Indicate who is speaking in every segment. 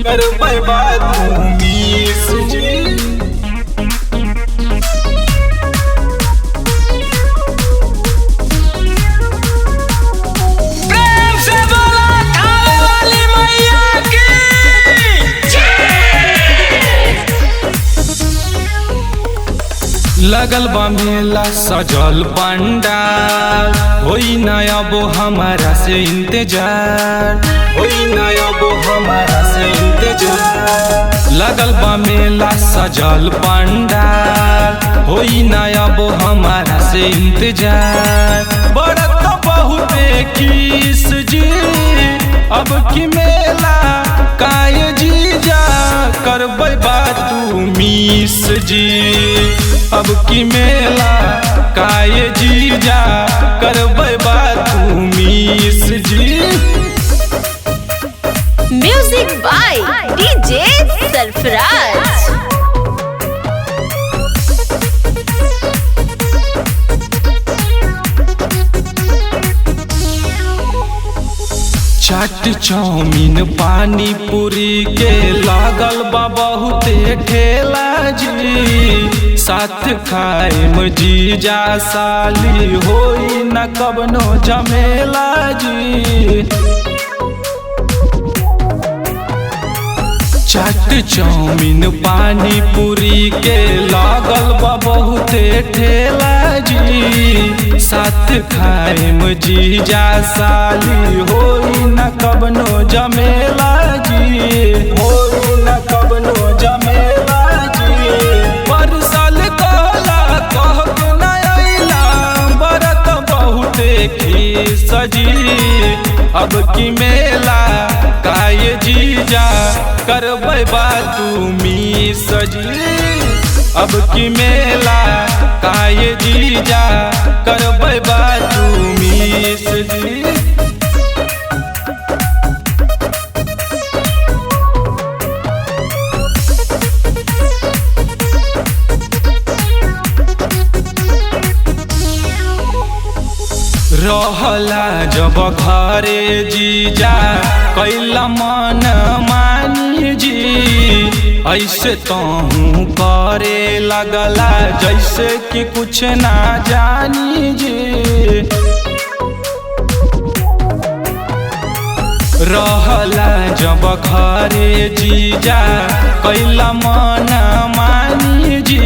Speaker 1: करबै बात उम्मीद जी।
Speaker 2: प्रेम से बोला थाने वाली मैया की
Speaker 1: लगल बा मेला सजल पंडाल, होई ना अब हमारा से इंतजार, होई ना अब हमारा से इंतजार। लगल बा मेला सजल पंडाल, होई ना अब हमारा से इंतजार। बड़त बहुते किस जी अब की मेला काय जीजा करबै बात मिस जी। अब की मेला काय जीजा करबै बात मिस जी।
Speaker 3: Music by DJ Sarfaraz.
Speaker 1: Chaat chow mein pani puri के लागल बा बहुते ठेला जी। साथ खाएम जीजा साली होई न कबनो झमेला जी। चाट चाउमीन पानी पूरी के लागल बा बहुते ठेला जी। साथ खाएम जीजा साली होई न कबनो झमेला जी, होई न कबनो झमेला जी। पर साल कहला कह के न अइला बरत बहुते खीस जी। अब की मेला काय जीजा करबै बात मिस जी। अब की मेला काय जीजा करबै बात मिस जी। रहला जब घरे जीजा कैला मन मानी जी। ऐसे तहूँ करे लगला जैसे कि कुछ ना जानी जी। रहला जब घरे जीजा कैला मन मानी जी।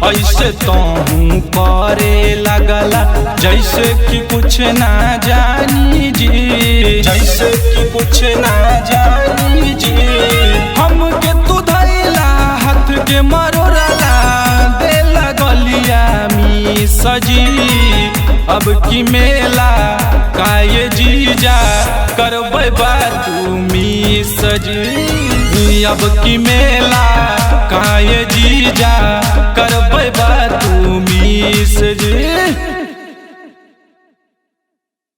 Speaker 1: ऐसे तहूँ करे लगला जैसे कि कुछ ना जानी जी, जैसे कि कुछ ना जानी जी। हमके तू धैला हाथ के मरोड़ला देला गलिया मी सजी। अब की मेला काय जीजा करबै बात मिस जी। अब की मेला काय जीजा करबै